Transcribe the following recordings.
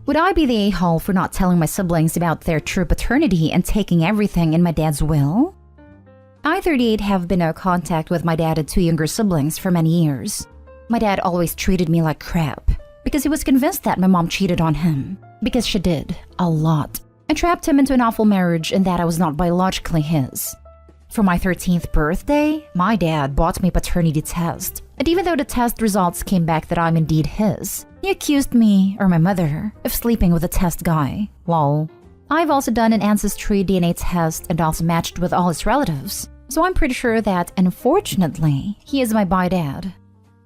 Would I be the a-hole for not telling my siblings about their true paternity and taking everything in my dad's will? I, 38, have been in contact with my dad and 2 younger siblings for many years. My dad always treated me like crap because he was convinced that my mom cheated on him, because she did, a lot, and trapped him into an awful marriage and that I was not biologically his. For my 13th birthday, my dad bought me a paternity test, and even though the test results came back that I'm indeed his, he accused me, or my mother, of sleeping with the test guy. Lol. I've also done an ancestry DNA test and also matched with all his relatives, so I'm pretty sure that, unfortunately, he is my bi-dad.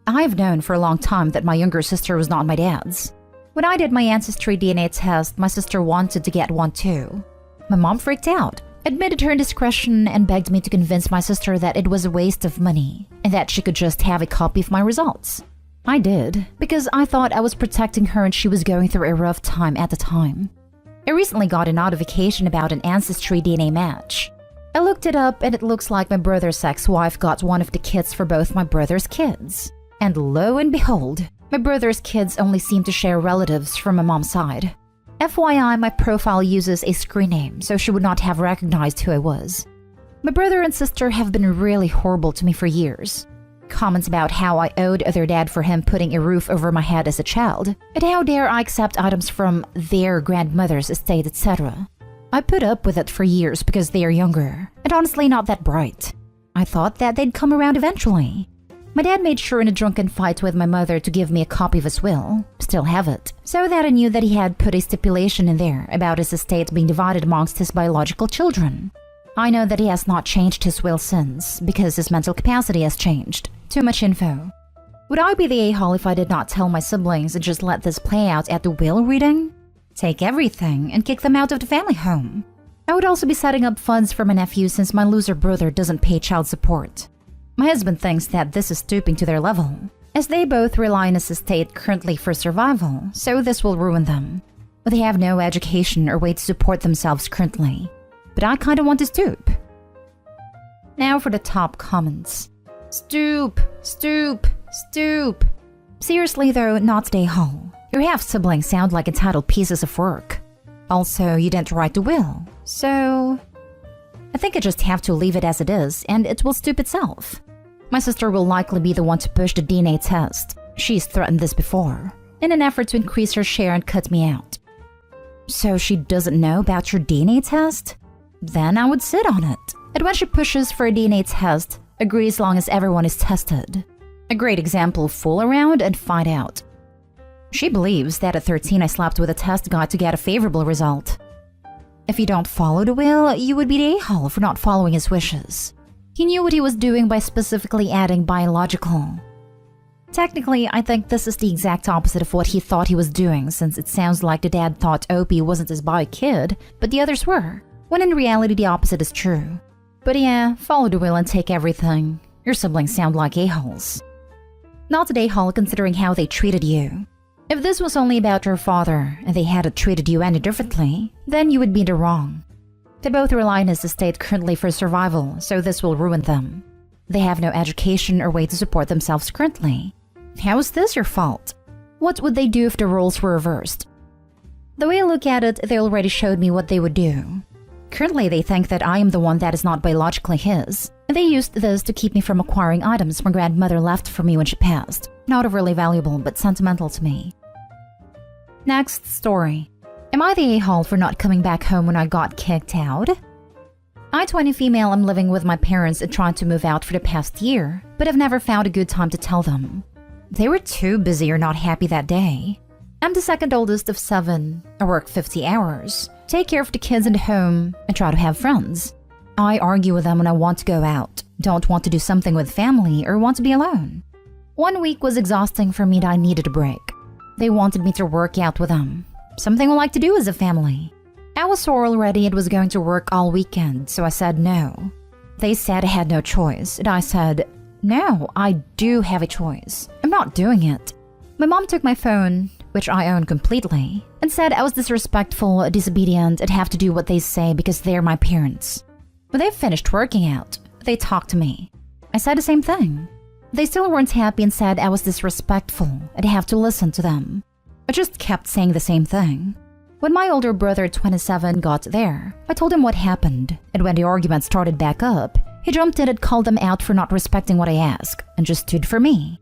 I've known for a long time that my younger sister was not my dad's. When I did my ancestry DNA test, my sister wanted to get one too. My mom freaked out, admitted her indiscretion, and begged me to convince my sister that it was a waste of money and that she could just have a copy of my results. I did, because I thought I was protecting her and she was going through a rough time at the time. I recently got a notification about an ancestry DNA match. I looked it up and it looks like my brother's ex-wife got one of the kids for both my brother's kids. And lo and behold, my brother's kids only seem to share relatives from my mom's side. FYI, my profile uses a screen name, so she would not have recognized who I was. My brother and sister have been really horrible to me for years. Comments about how I owed their dad for him putting a roof over my head as a child, and how dare I accept items from their grandmother's estate, etc. I put up with it for years because they are younger, and honestly not that bright. I thought that they'd come around eventually. My dad made sure in a drunken fight with my mother to give me a copy of his will, still have it, so that I knew that he had put a stipulation in there about his estate being divided amongst his biological children. I know that he has not changed his will since, because his mental capacity has changed. Too much info. Would I be the a-hole if I did not tell my siblings and just let this play out at the will reading? Take everything and kick them out of the family home. I would also be setting up funds for my nephew since my loser brother doesn't pay child support. My husband thinks that this is stooping to their level, as they both rely on his estate currently for survival, so this will ruin them. But they have no education or way to support themselves currently. But I kinda want to stoop. Now for the top comments. Stoop, stoop, stoop. Seriously though, not the a-hole. Your half-siblings sound like entitled pieces of work. Also, you didn't write the will, so I think I just have to leave it as it is, and it will stoop itself. My sister will likely be the one to push the DNA test. She's threatened this before, in an effort to increase her share and cut me out. So she doesn't know about your DNA test? Then I would sit on it. And when she pushes for a DNA test, agree as long as everyone is tested. A great example of fool around and find out. She believes that at 13 I slept with a test guy to get a favorable result. If you don't follow the will, you would be the a-hole for not following his wishes. He knew what he was doing by specifically adding biological. Technically, I think this is the exact opposite of what he thought he was doing, since it sounds like the dad thought Opie wasn't his bi kid, but the others were, when in reality the opposite is true. But yeah, follow the will and take everything. Your siblings sound like a-holes. Not an a-hole considering how they treated you. If this was only about your father and they hadn't treated you any differently, then you would be in the wrong. They both rely on his estate currently for survival, so this will ruin them. They have no education or way to support themselves currently. How is this your fault? What would they do if the roles were reversed? The way I look at it, they already showed me what they would do. Currently, they think that I am the one that is not biologically his, and they used this to keep me from acquiring items my grandmother left for me when she passed. Not overly valuable, but sentimental to me. Next story. Am I the a-hole for not coming back home when I got kicked out? I, 20 female, am living with my parents and trying to move out for the past year, but I've never found a good time to tell them. They were too busy or not happy that day. I'm the second oldest of 7. I work 50 hours, take care of the kids in the home, and try to have friends. I argue with them when I want to go out, don't want to do something with family, or want to be alone. 1 week was exhausting for me and I needed a break. They wanted me to work out with them, something we like to do as a family. I was sore already and was going to work all weekend, so I said no. They said I had no choice, and I said, no, I do have a choice. I'm not doing it. My mom took my phone, which I own completely, and said I was disrespectful, disobedient, and have to do what they say because they're my parents. When they finished working out, they talked to me. I said the same thing. They still weren't happy and said I was disrespectful and I have to listen to them. I just kept saying the same thing. When my older brother, 27, got there, I told him what happened, and when the argument started back up, he jumped in and called them out for not respecting what I asked and just stood for me.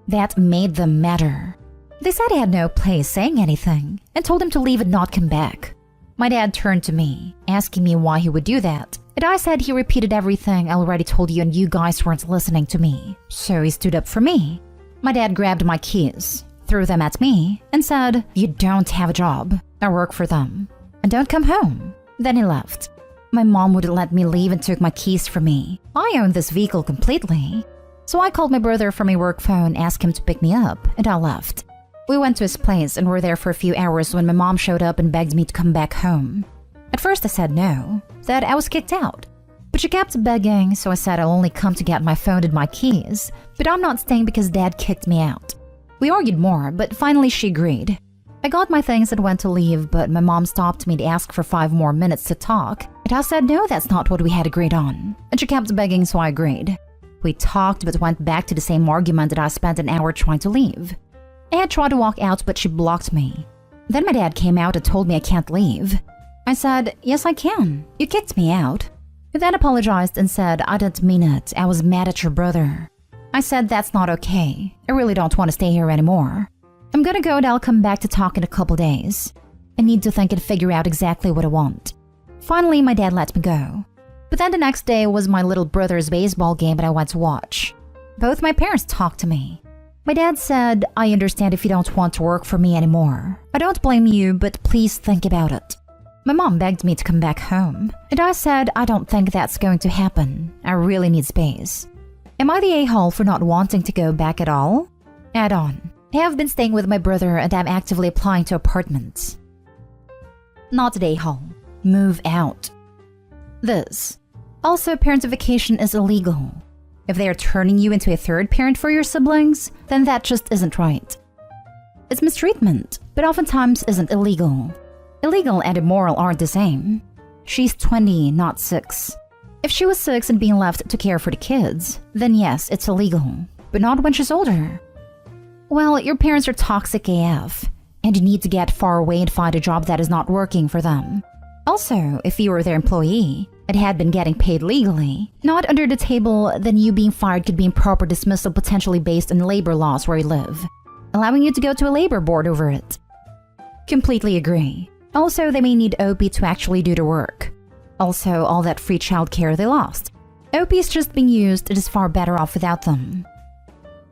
That made them madder. They said I had no place saying anything and told him to leave and not come back. My dad turned to me, asking me why he would do that, and I said he repeated everything I already told you and you guys weren't listening to me, so he stood up for me. My dad grabbed my keys, threw them at me, and said, "You don't have a job. I work for them. And don't come home." Then he left. My mom wouldn't let me leave and took my keys from me. I own this vehicle completely. So I called my brother from my work phone, asked him to pick me up, and I left. We went to his place and were there for a few hours when my mom showed up and begged me to come back home. At first I said no, that I was kicked out. But she kept begging, so I said I'll only come to get my phone and my keys, but I'm not staying because Dad kicked me out. We argued more, but finally she agreed. I got my things and went to leave, but my mom stopped me to ask for 5 more minutes to talk, and I said no, that's not what we had agreed on, and she kept begging, so I agreed. We talked but went back to the same argument that I spent an hour trying to leave. I had tried to walk out, but she blocked me. Then my dad came out and told me I can't leave. I said, "Yes, I can. You kicked me out." He then apologized and said, "I didn't mean it. I was mad at your brother." I said, "That's not okay. I really don't want to stay here anymore. I'm gonna go and I'll come back to talk in a couple days. I need to think and figure out exactly what I want." Finally, my dad let me go. But then the next day was my little brother's baseball game and I went to watch. Both my parents talked to me. My dad said, "I understand if you don't want to work for me anymore. I don't blame you, but please think about it." My mom begged me to come back home, and I said I don't think that's going to happen. I really need space. Am I the a-hole for not wanting to go back at all? Add on. I have been staying with my brother and I'm actively applying to apartments. Not the a-hole. Move out. This. Also, parentification is illegal. If they are turning you into a third parent for your siblings, then that just isn't right. It's mistreatment, but oftentimes isn't illegal. Illegal and immoral aren't the same. She's 20, not 6. If she was 6 and being left to care for the kids, then yes, it's illegal, but not when she's older. Well, your parents are toxic AF, and you need to get far away and find a job that is not working for them. Also, if you were their employee and had been getting paid legally, not under the table, then you being fired could be improper dismissal potentially based on labor laws where you live, allowing you to go to a labor board over it. Completely agree. Also, they may need OP to actually do the work. Also, all that free childcare they lost. OP is just being used and is far better off without them.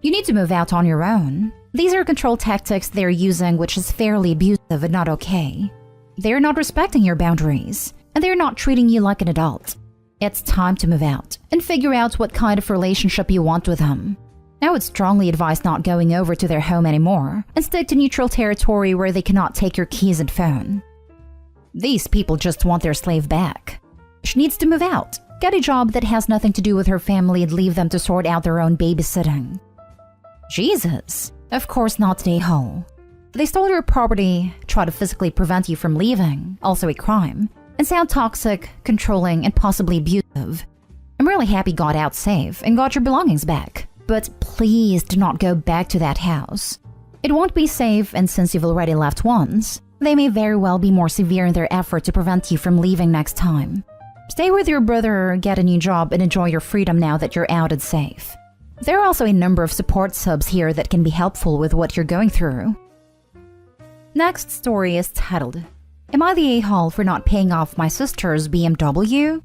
You need to move out on your own. These are control tactics they're using, which is fairly abusive and not okay. They're not respecting your boundaries, and they're not treating you like an adult. It's time to move out and figure out what kind of relationship you want with them. I would strongly advise not going over to their home anymore and stick to neutral territory where they cannot take your keys and phone. These people just want their slave back. She needs to move out, get a job that has nothing to do with her family and leave them to sort out their own babysitting. Jesus, of course not the a-hole. They stole your property, try to physically prevent you from leaving, also a crime, and sound toxic, controlling, and possibly abusive. I'm really happy you got out safe and got your belongings back, but please do not go back to that house. It won't be safe, and since you've already left once, they may very well be more severe in their effort to prevent you from leaving next time. Stay with your brother, get a new job, and enjoy your freedom now that you're out and safe. There are also a number of support subs here that can be helpful with what you're going through. Next story is titled, "Am I the a-hole for not paying off my sister's BMW?"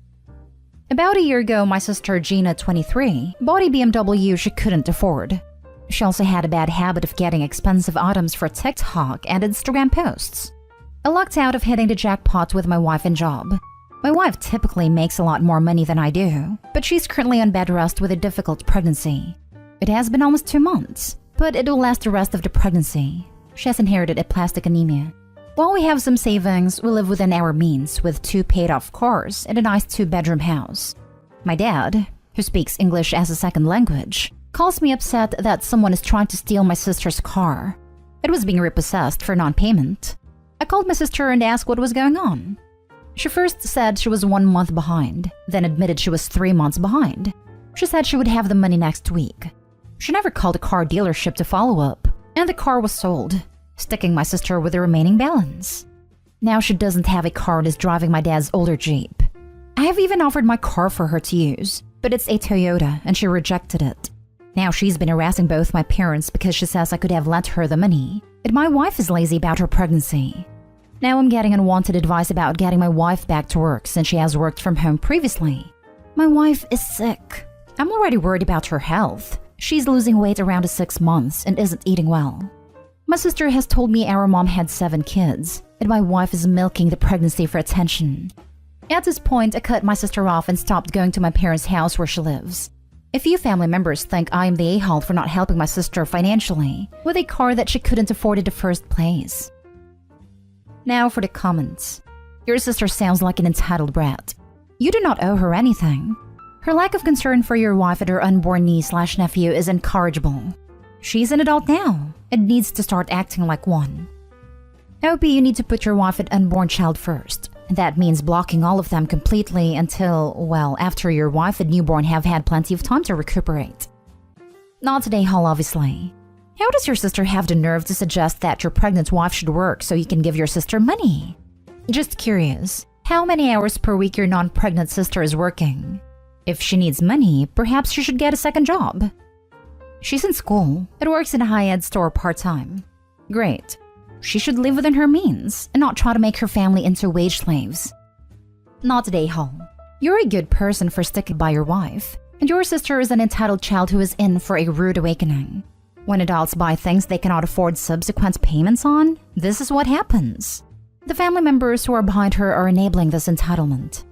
About a year ago, my sister Gina, 23, bought a BMW she couldn't afford. She also had a bad habit of getting expensive items for TikTok and Instagram posts. I lucked out of hitting the jackpot with my wife and job. My wife typically makes a lot more money than I do, but she's currently on bed rest with a difficult pregnancy. It has been almost 2 months, but it will last the rest of the pregnancy. She has inherited aplastic anemia. While we have some savings, we live within our means with 2 paid-off cars and a nice 2-bedroom house. My dad, who speaks English as a second language, calls me upset that someone is trying to steal my sister's car. It was being repossessed for non-payment. I called my sister and asked what was going on. She first said she was 1 month behind, then admitted she was 3 months behind. She said she would have the money next week. She never called a car dealership to follow up, and the car was sold. sticking my sister with the remaining balance. Now she doesn't have a car and is driving my dad's older Jeep. I have even offered my car for her to use, but it's a Toyota and she rejected it. Now she's been harassing both my parents because she says I could have lent her the money, and my wife is lazy about her pregnancy. Now I'm getting unwanted advice about getting my wife back to work since she has worked from home previously. My wife is sick. I'm already worried about her health. She's losing weight around 6 months and isn't eating well. My sister has told me our mom had 7 kids, and my wife is milking the pregnancy for attention. At this point, I cut my sister off and stopped going to my parents' house where she lives. A few family members think I am the a-hole for not helping my sister financially with a car that she couldn't afford in the first place. Now for the comments. Your sister sounds like an entitled brat. You do not owe her anything. Her lack of concern for your wife and her unborn niece/nephew is incorrigible. She's an adult now and needs to start acting like one. OP, you need to put your wife and unborn child first. That means blocking all of them completely until, well, after your wife and newborn have had plenty of time to recuperate. Not today, Hall, obviously. How does your sister have the nerve to suggest that your pregnant wife should work so you can give your sister money? Just curious, how many hours per week your non-pregnant sister is working? If she needs money, perhaps she should get a second job. She's in school and works in a high-end store part-time. Great. She should live within her means and not try to make her family into wage slaves. Not today, Hall. You're a good person for sticking by your wife, and your sister is an entitled child who is in for a rude awakening. When adults buy things they cannot afford subsequent payments on, this is what happens. The family members who are behind her are enabling this entitlement.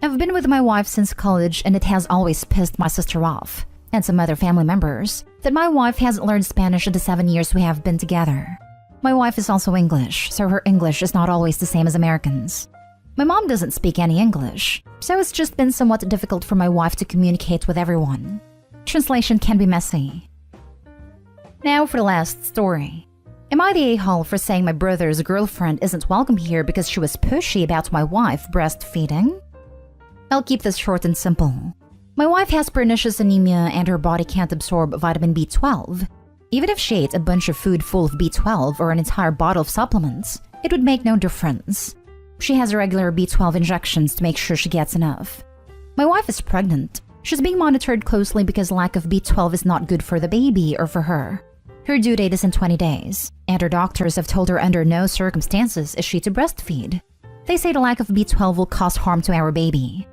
I've been with my wife since college, and it has always pissed my sister off, and some other family members, that my wife hasn't learned Spanish in the 7 years we have been together. My wife is also English, so her English is not always the same as Americans. My mom doesn't speak any English, so it's just been somewhat difficult for my wife to communicate with everyone. Translation can be messy. Now for the last story. Am I the a-hole for saying my brother's girlfriend isn't welcome here because she was pushy about my wife breastfeeding? I'll keep this short and simple. My wife has pernicious anemia and her body can't absorb vitamin B12. Even if she ate a bunch of food full of B12 or an entire bottle of supplements, it would make no difference. She has regular B12 injections to make sure she gets enough. My wife is pregnant. She's being monitored closely because lack of B12 is not good for the baby or for her. Her due date is in 20 days, and her doctors have told her under no circumstances is she to breastfeed. They say the lack of B12 will cause harm to our baby.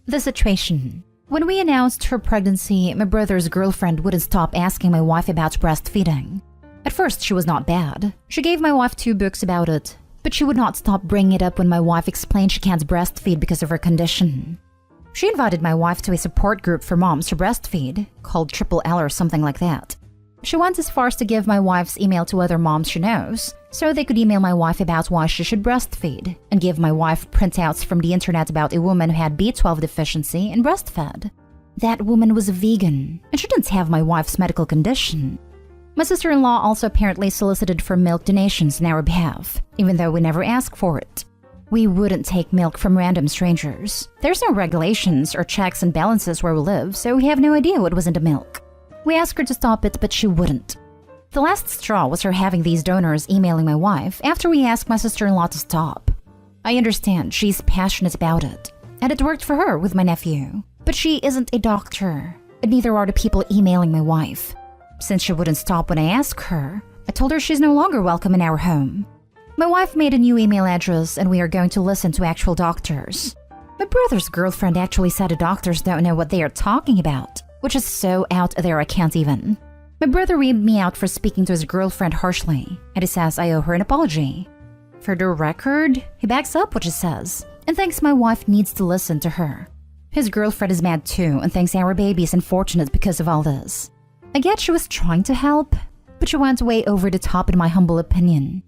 The situation. When we announced her pregnancy, my brother's girlfriend wouldn't stop asking my wife about breastfeeding. At first, she was not bad. She gave my wife 2 books about it, but she would not stop bringing it up when my wife explained she can't breastfeed because of her condition. She invited my wife to a support group for moms to breastfeed, called Triple L or something like that. She went as far as to give my wife's email to other moms she knows, so they could email my wife about why she should breastfeed, and give my wife printouts from the internet about a woman who had B12 deficiency and breastfed. That woman was a vegan, and she didn't have my wife's medical condition. My sister-in-law also apparently solicited for milk donations on our behalf, even though we never asked for it. We wouldn't take milk from random strangers. There's no regulations or checks and balances where we live, so we have no idea what was in the milk. We asked her to stop it, but she wouldn't. The last straw was her having these donors emailing my wife after we asked my sister-in-law to stop. I understand she's passionate about it, and it worked for her with my nephew. But she isn't a doctor, and neither are the people emailing my wife. Since she wouldn't stop when I asked her, I told her she's no longer welcome in our home. My wife made a new email address, and we are going to listen to actual doctors. My brother's girlfriend actually said the doctors don't know what they are talking about, which is so out there I can't even. My brother reamed me out for speaking to his girlfriend harshly, and he says I owe her an apology. For the record, he backs up what she says, and thinks my wife needs to listen to her. His girlfriend is mad too, and thinks our baby is unfortunate because of all this. I get she was trying to help, but she went way over the top in my humble opinion.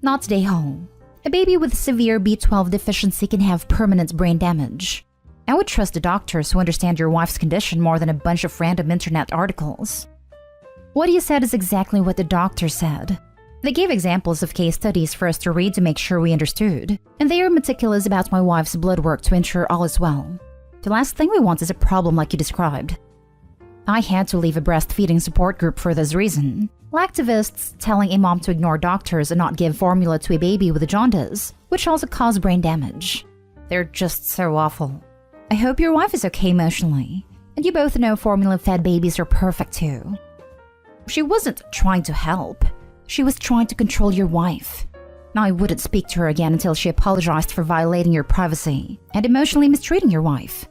Not today, Hall. A baby with severe B12 deficiency can have permanent brain damage. I would trust the doctors who understand your wife's condition more than a bunch of random internet articles. What you said is exactly what the doctor said. They gave examples of case studies for us to read to make sure we understood, and they are meticulous about my wife's blood work to ensure all is well. The last thing we want is a problem like you described. I had to leave a breastfeeding support group for this reason. Lactivists telling a mom to ignore doctors and not give formula to a baby with a jaundice, which also cause brain damage. They're just so awful. I hope your wife is okay emotionally, and you both know formula-fed babies are perfect too. She wasn't trying to help. She was trying to control your wife. I wouldn't speak to her again until she apologized for violating your privacy and emotionally mistreating your wife.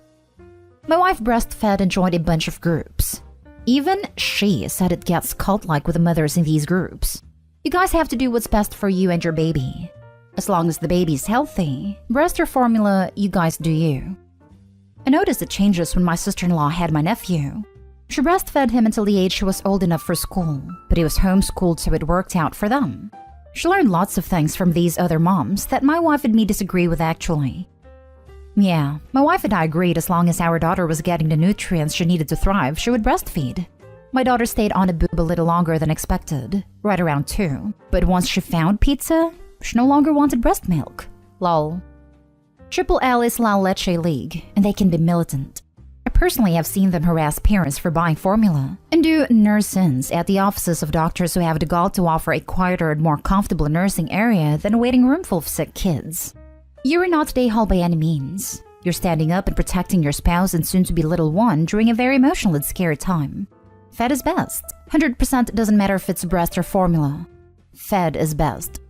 My wife breastfed and joined a bunch of groups. Even she said it gets cult-like with the mothers in these groups. You guys have to do what's best for you and your baby. As long as the baby's healthy, breast or formula, you guys do you. I noticed the changes when my sister-in-law had my nephew. She breastfed him until the age he was old enough for school, but he was homeschooled so it worked out for them. She learned lots of things from these other moms that my wife and me disagree with actually. Yeah, my wife and I agreed as long as our daughter was getting the nutrients she needed to thrive, she would breastfeed. My daughter stayed on a boob a little longer than expected, right around 2. But once she found pizza, she no longer wanted breast milk. Lol. Triple L is La Leche League, and they can be militant. I personally have seen them harass parents for buying formula and do nurse-ins at the offices of doctors who have the gall to offer a quieter and more comfortable nursing area than a waiting room full of sick kids. You're not day-hall by any means. You're standing up and protecting your spouse and soon-to-be little one during a very emotional and scary time. Fed is best. 100% doesn't matter if it's breast or formula. Fed is best.